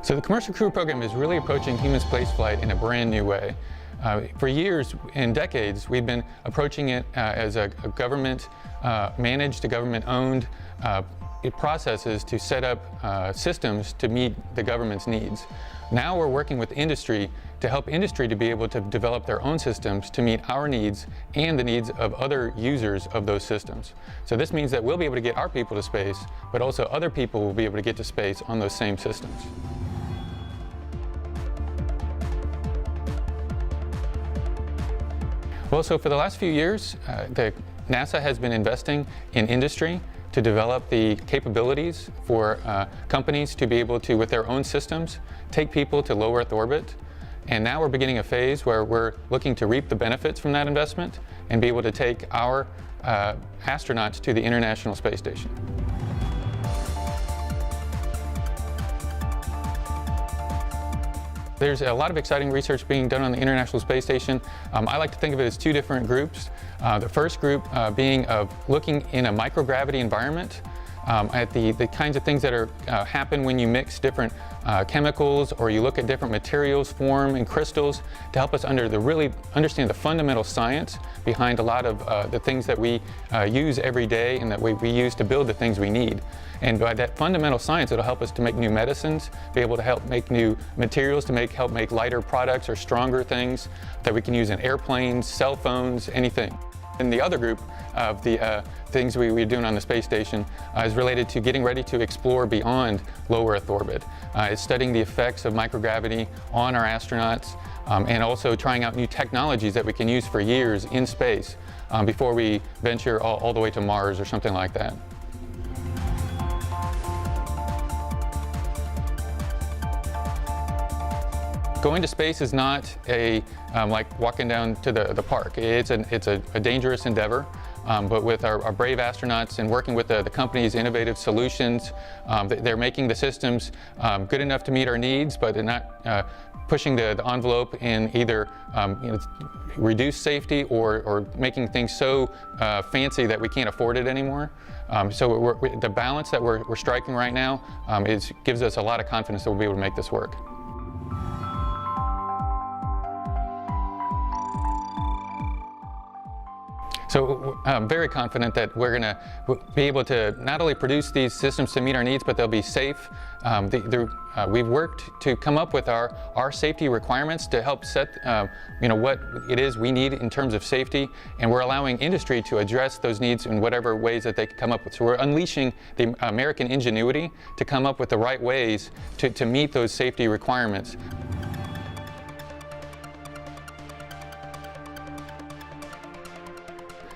So the Commercial Crew Program is really approaching human spaceflight in a brand new way. For years and decades, we've been approaching it as a government managed, government-owned processes to set up systems to meet the government's needs. Now we're working with industry to help industry to be able to develop their own systems to meet our needs and the needs of other users of those systems. So this means that we'll be able to get our people to space, but also other people will be able to get to space on those same systems. Well, so for the last few years, NASA has been investing in industry to develop the capabilities for companies to be able to, with their own systems, take people to low Earth orbit. And now we're beginning a phase where we're looking to reap the benefits from that investment and be able to take our astronauts to the International Space Station. There's a lot of exciting research being done on the International Space Station. I like to think of it as two different groups. The first group being of looking in a microgravity environment at the kinds of things that happen when you mix different chemicals, or you look at different materials form and crystals, to help us really understand the fundamental science behind a lot of the things that we use every day and that we use to build the things we need. And by that fundamental science, it'll help us to make new medicines, be able to help make new materials, to help make lighter products or stronger things that we can use in airplanes, cell phones, anything. And the other group of the things we're doing on the space station is related to getting ready to explore beyond low Earth orbit. It's studying the effects of microgravity on our astronauts, and also trying out new technologies that we can use for years in space before we venture all the way to Mars or something like that. Going to space is not like walking down to the park. It's a dangerous endeavor, but with our brave astronauts and working with the company's innovative solutions, they're making the systems good enough to meet our needs, but they're not pushing the envelope in either reduce safety or making things so fancy that we can't afford it anymore. So the balance that we're striking right now gives us a lot of confidence that we'll be able to make this work. So I'm very confident that we're going to be able to not only produce these systems to meet our needs, but they'll be safe. We've worked to come up with our safety requirements to help set what it is we need in terms of safety, and we're allowing industry to address those needs in whatever ways that they can come up with. So we're unleashing the American ingenuity to come up with the right ways to meet those safety requirements.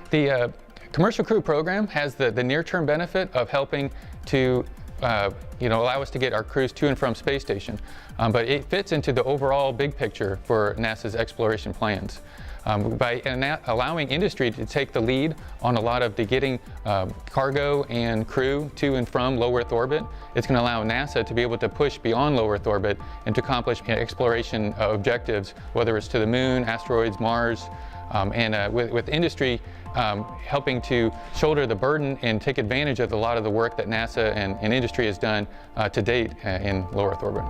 The Commercial Crew Program has the near-term benefit of helping to allow us to get our crews to and from space station, but it fits into the overall big picture for NASA's exploration plans. By allowing industry to take the lead on a lot of the getting cargo and crew to and from low Earth orbit, it's going to allow NASA to be able to push beyond low Earth orbit and to accomplish exploration objectives, whether it's to the Moon, asteroids, Mars, and with industry helping to shoulder the burden and take advantage of a lot of the work that NASA and industry has done to date in low Earth orbit.